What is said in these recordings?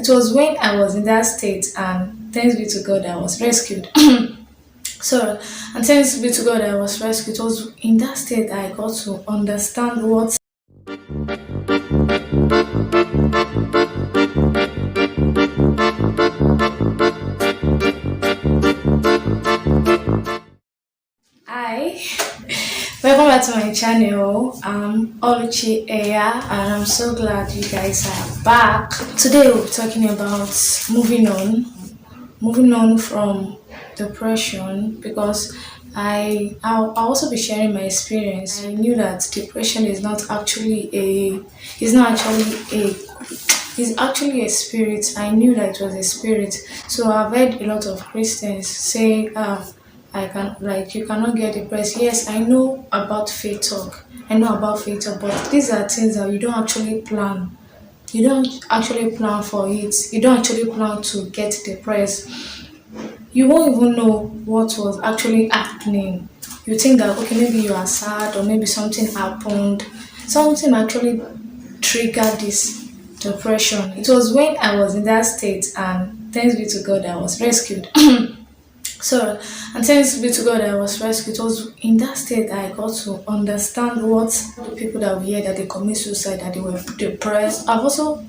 It was when I was in that state, and thanks be to God, I was rescued. So, and thanks be to God, I was rescued. It was in that state I got to understand what I. Welcome back to my channel. I'm Oluchi Eya, and I'm so glad you guys are back. Today we'll be talking about moving on, moving on from depression because I'll also be sharing my experience. I knew that depression is not actually a it's actually a spirit. I knew that it was a spirit. So I've heard a lot of Christians say, I can like you cannot get depressed. Yes, I know about faith talk. I know about faith talk, but these are things that you don't actually plan. You don't actually plan for it. You don't actually plan to get depressed. You won't even know what was actually happening. You think that okay, maybe you are sad or maybe something happened. Something actually triggered this depression. It was when I was in that state, and thanks be to God, I was rescued. So, and thanks be to God, I was rescued. It was in that state I got to understand what the people that we hear that they commit suicide, that they were depressed. I've also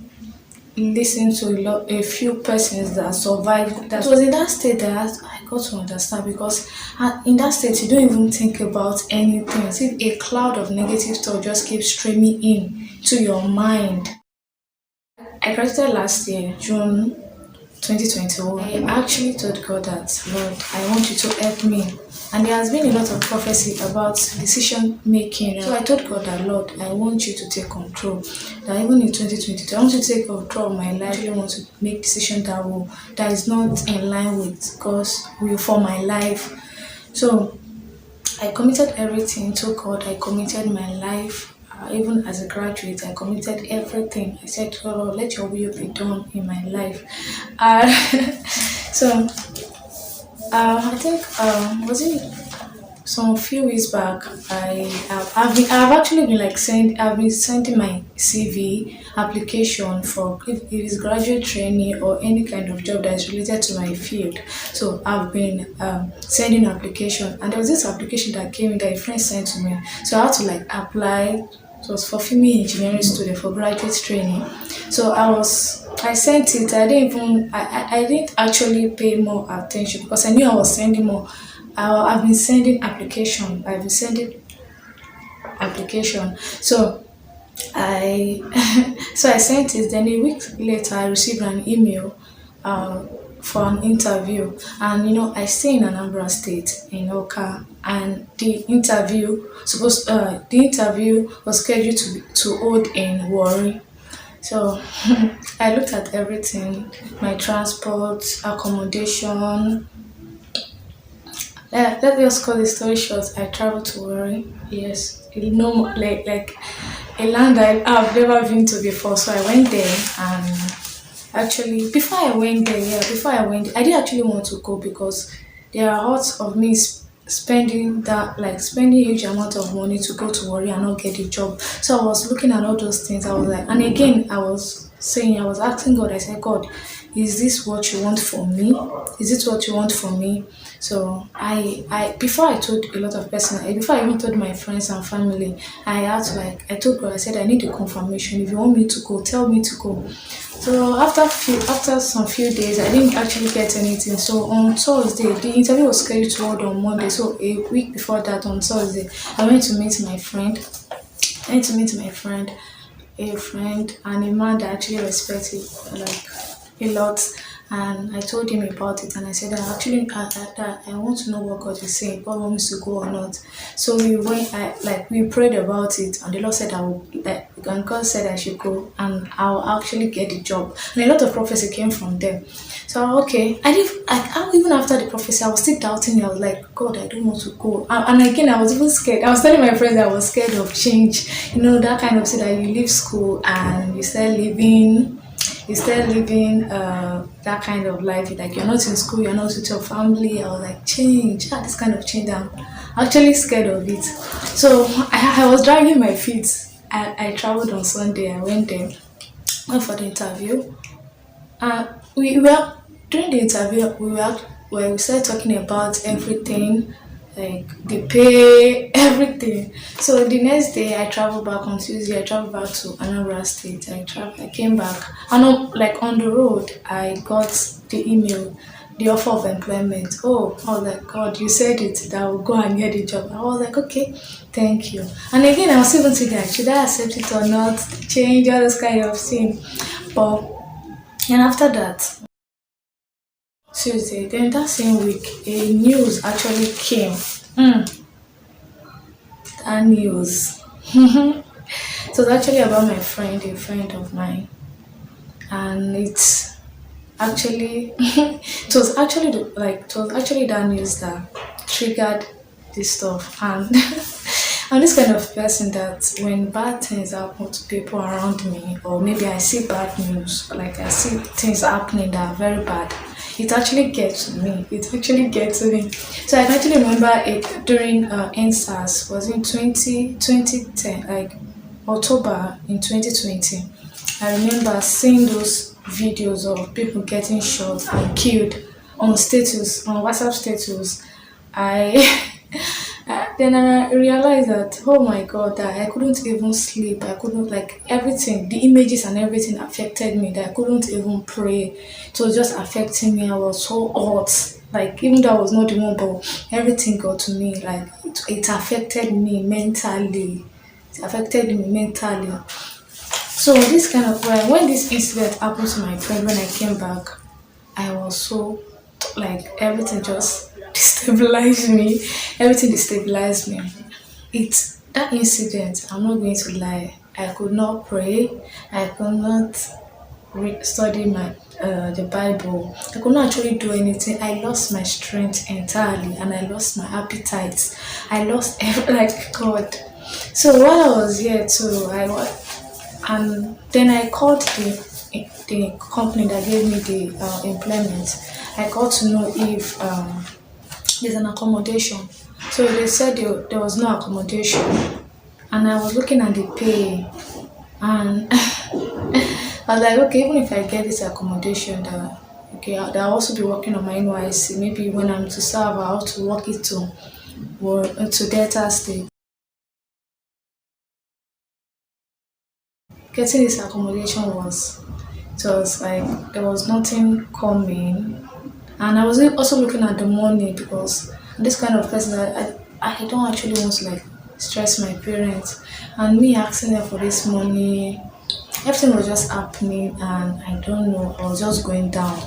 listened to a few persons that survived that. It was in that state that I got to understand because in that state you don't even think about anything. As if a cloud of negative thought just keeps streaming in to your mind. I graduated last year, June 2021. I actually told God that, Lord, I want you to help me. And there has been a lot of prophecy about decision making. So I told God that, Lord, I want you to take control. That even in 2022, I want you to take control of my life. I really want to make decisions that is not in line with God's will for my life. So I committed everything to God. I committed my life. Even as a graduate, I committed everything. I said, "Oh Lord, let your will be done in my life." Uh, so I think was it some few weeks back? I've actually been I've been sending my CV application for if it's graduate training or any kind of job that is related to my field. So I've been sending application, and there was this application that came in that a friend sent to me. So I had to apply. It was for female engineering student for graduate training. So I sent it. I didn't actually pay more attention because I knew I was sending more. I've been sending application. I've been sending application. So I so I sent it. Then a week later, I received an email uh, for an interview. And I stay in Anambra State in Oka, and the interview was scheduled to hold in Warri. So I looked at everything, my transport, accommodation. Let me just cut the story short. I traveled to Warri. Yes, no, like a land I've never been to before. So I went there, and actually, before I went, I did actually want to go because there are odds of me spending huge amount of money to go to Warri and not get a job. So I was looking at all those things. I was like, and again, I was asking God. I said, God, is this what you want for me? Is it what you want for me? So before I told a lot of person, before I even told my friends and family, I told God, I said, I need a confirmation. If you want me to go, tell me to go. So after some few days, I didn't actually get anything. So on Thursday, the interview was scheduled to hold on Monday. So a week before that, on Thursday, I went to meet my friend. I went to meet my friend, a friend, and a man that actually respected a lot. And I told him about it, and I said, I want to know what God is saying. God wants me to go or not. So we went. We prayed about it, and the Lord said and God said I should go, and I'll actually get the job. And a lot of prophecy came from them. So okay, even after the prophecy, I was still doubting. I was like, God, I don't want to go. And again, I was even scared. I was telling my friends that I was scared of change. That kind of thing that you leave school and you start living that kind of life. Like you're not in school, you're not with your family. I was like, change, this kind of change. I'm actually scared of it. So I was dragging my feet. I traveled on Sunday. I went there, went for the interview. We were during the interview. Where we started talking about everything, like the pay, everything. So the next day, I traveled back on Tuesday. I traveled back to Anambra State. I came back, and like on the road, I got the email, the offer of employment. Oh, I was like, God, you said it that I will go and get the job. I was like, okay, thank you. And again, I was even thinking, like, should I accept it or not? Change all this kind of thing, but and after that, Tuesday, then that same week, a news actually came. That news. It was actually about my friend, a friend of mine, and it's actually it was actually that news that triggered this stuff. And I'm this kind of person that when bad things happen to people around me, or maybe I see bad news, like I see things happening that are very bad, it actually gets to me. It actually gets to me. So I can actually remember it during NSAS, was in 2010, like October in 2020. I remember seeing those videos of people getting shot and killed on WhatsApp status. I then I realized that, oh my god, that I couldn't even sleep. I couldn't, like, everything, the images and everything affected me. That I couldn't even pray. It was just affecting me. I was so hot. Like, even though I was not the one, but everything got to me. Like, it affected me mentally. It affected me mentally. So this kind of when this incident happened to my friend when I came back, I was so, like, everything just destabilized me. Everything destabilized me. It's that incident. I'm not going to lie. I could not pray. I could not study my the Bible. I could not actually do anything. I lost my strength entirely, and I lost my appetite. I lost like God. So while I was here too, and then I called the company that gave me the employment. I got to know if there's an accommodation. So they said there was no accommodation, and I was looking at the pay, and I was like, okay, even if I get this accommodation, that okay, I'll also be working on my NYC. Maybe when I'm to serve, I'll have to work it to Delta State. Getting this accommodation it was like there was nothing coming, and I was also looking at the money because I'm this kind of person that I don't actually want to, like, stress my parents, and me asking them for this money, everything was just happening, and I don't know, I was just going down.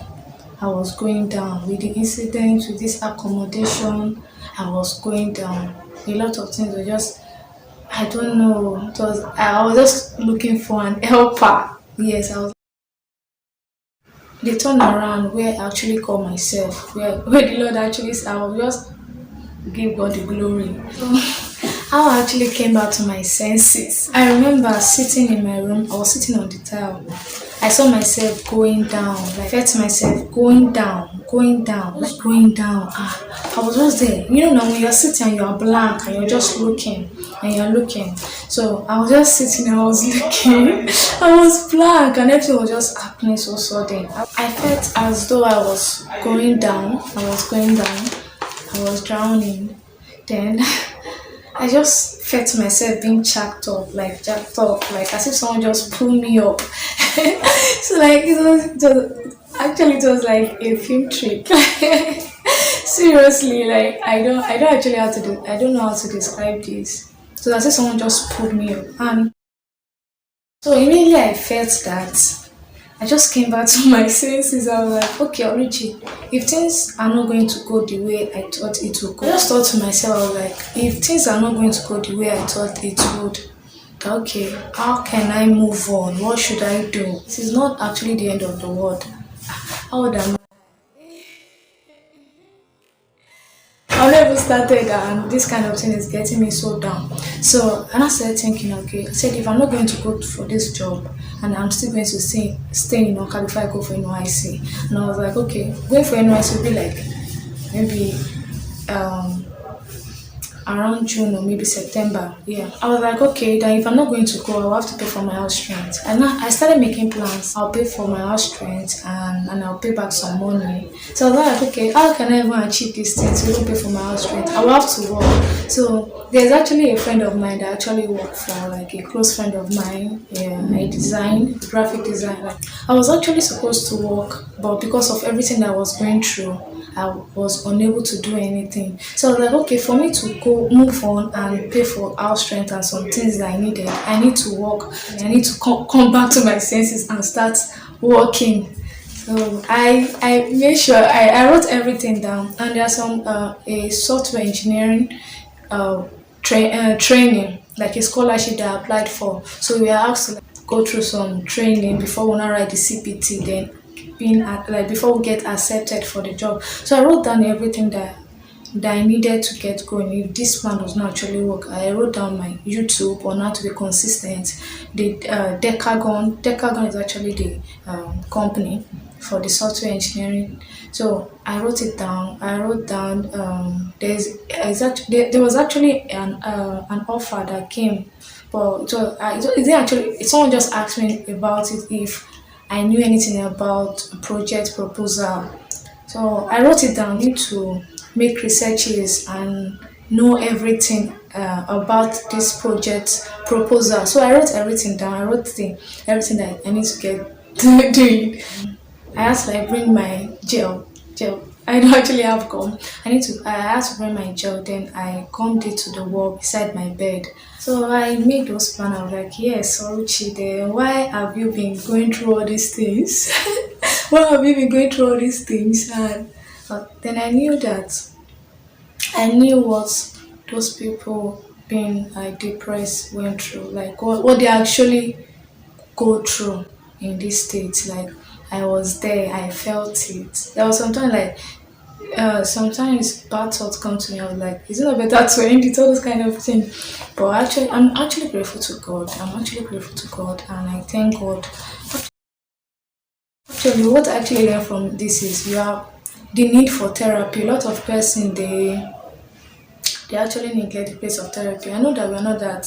I was going down with the incident, with this accommodation. I was going down. A lot of things were just, I don't know. I was just looking for an helper. Yes, I was. The turnaround where I actually call myself, where the Lord actually, I will just give God the glory. So, how I actually came back to my senses. I remember sitting in my room. I was sitting on the tile. I saw myself going down. Like, I felt myself going down, like going down. I was just there. You know, now when you're sitting and you're blank and you're just looking and you're looking. So I was just sitting and I was looking. I was blank and everything was just happening so sudden. I felt as though I was going down. I was going down. I was drowning. Then I just felt myself being jacked up, like as if someone just pulled me up. So like it was like a film trick. Seriously, like I don't know how to describe this. So as if someone just pulled me up, and so immediately I felt that. I just came back to my senses. I was like, okay, Orichi, if things are not going to go the way I thought it would go, I just thought to myself, I was like, if things are not going to go the way I thought it would, okay, how can I move on? What should I do? This is not actually the end of the world. How would I I never started and this kind of thing is getting me so down. So and I started thinking, okay, I said if I'm not going to go for this job and I'm still going to stay in Oka before I go for NYC. And I was like, okay, going for NYC would be like maybe around June or maybe September. Yeah, I was like, okay, then if I'm not going to go, I'll have to pay for my house rent. And now I started making plans. I'll pay for my house rent and I'll pay back some money. So I was like, okay, how can I even achieve these things? We don't pay for my house rent. I will have to work. So there's actually a friend of mine that actually work for, like a close friend of mine. Yeah, I design graphic design. Like, I was actually supposed to work, but because of everything that I was going through, I was unable to do anything. So I was like, okay, for me to go move on and pay for house rent and some things that I needed, I need to work. I need to come back to my senses and start working. So I made sure I wrote everything down, and there's some a software engineering training, like a scholarship that I applied for. So we are asked to like, go through some training before we now write the CPT, then being like before we get accepted for the job. So I wrote down everything that I needed to get going. If this plan does not actually work, I wrote down my YouTube on how to be consistent. The Decagon is actually the company for the software engineering. So I wrote it down. I wrote down there was actually an offer that came, but it didn't actually. Someone just asked me about it if I knew anything about project proposal. So I wrote it down. I need to make researches and know everything about this project proposal. So I wrote everything down. I wrote everything that I need to get doing. I had to like bring my gel. I don't actually have gum. I had to bring my gel, then I gummed it to the wall beside my bed. So I made those plans. I was like, yes, Oluchi, then why have you been going through all these things? Why have you been going through all these things? And then I knew what those people being like depressed went through, like what they actually go through in this state. Like I was there, I felt it. There was sometimes like sometimes bad thoughts come to me. I was like, is it not better to end it? All those kind of thing. But actually, I'm actually grateful to God. I'm actually grateful to God, and I thank God. Actually, what I actually learned from this is you have the need for therapy. A lot of person they actually neglect the place of therapy. I know that we're not that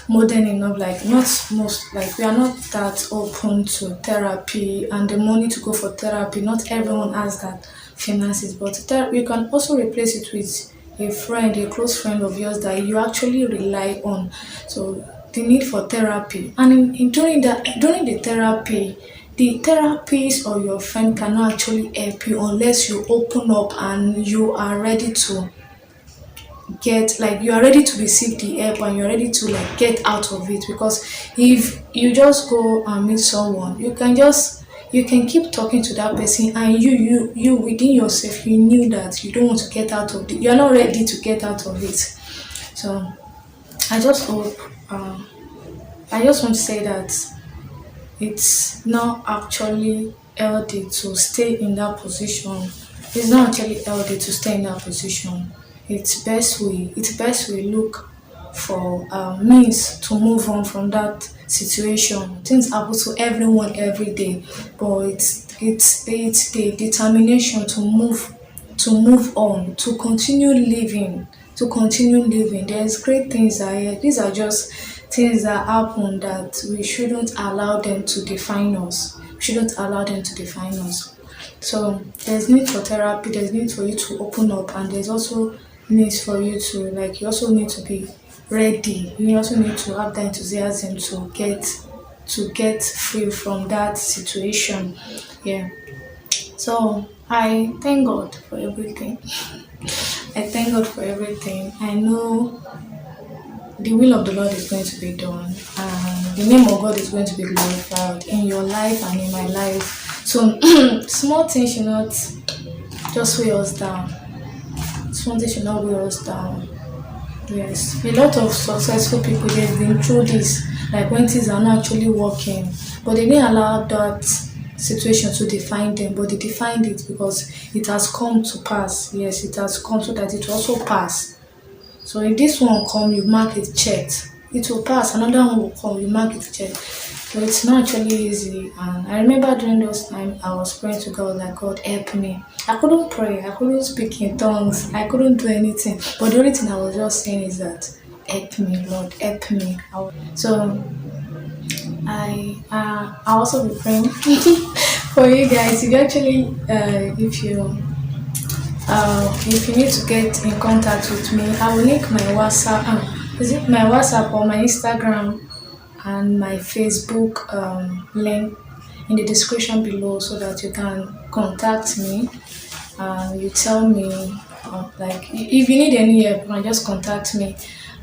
modern enough, like not most, like we are not that open to therapy and the money to go for therapy. Not everyone has that finances, but you can also replace it with a friend, a close friend of yours that you actually rely on. So the need for therapy, and during the therapy, the therapist or your friend cannot actually help you unless you open up and you are ready to get, like you are ready to receive the help and you're ready to like get out of it. Because if you just go and meet someone, you can keep talking to that person, and you within yourself, you knew that you don't want to get out of it, you're not ready to get out of it. So I just hope I just want to say that it's not actually healthy to stay in that position. It's not actually healthy to stay in that position. It's best we look for means to move on from that situation. Things happen to everyone every day, but it's the determination to move on, to continue living. There's great things ahead. These are just things that happen that we shouldn't allow them to define us. We shouldn't allow them to define us. So there's need for therapy, there's need for you to open up, and there's also needs for you to like you also need to be ready. You also need to have the enthusiasm to get free from that situation. Yeah. So I thank God for everything. I thank God for everything. I know the will of the Lord is going to be done, and the name of God is going to be glorified in your life and in my life. So small things should not just weigh us down. Small things should not weigh us down. Yes, a lot of successful people they've been through this, like when things are not actually working, but they didn't allow that situation to define them, but they defined it because it has come to pass. Yes, it has come so that it will also pass. So if this one come, you mark it checked. It will pass. Another one will come, you mark it checked. So it's not actually easy. And I remember during those times I was praying to God like, God help me. I couldn't pray, I couldn't speak in tongues, I couldn't do anything. But the only thing I was just saying is that help me, Lord, help me. So I also be praying for you guys. If you actually if you need to get in contact with me, I will link my WhatsApp. Is it my WhatsApp or my Instagram and my Facebook link in the description below so that you can contact me and you tell me like if you need any help, you can just contact me.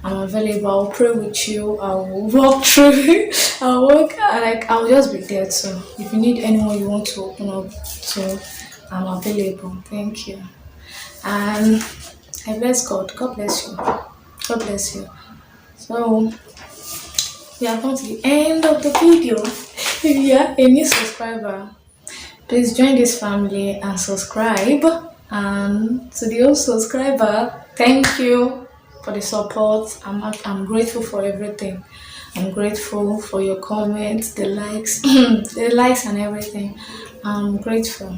I'm available. I'll pray with you. I'll walk through. I'll walk like I'll just be there too. If you need anyone you want to open up to, I'm available. Thank you. And I bless God. God bless you. God bless you. So we are come to the end of the video. If you are a new subscriber, please join this family and subscribe. And to the old subscriber, thank you for the support. I'm grateful for everything. I'm grateful for your comments, the likes, the likes and everything. I'm grateful.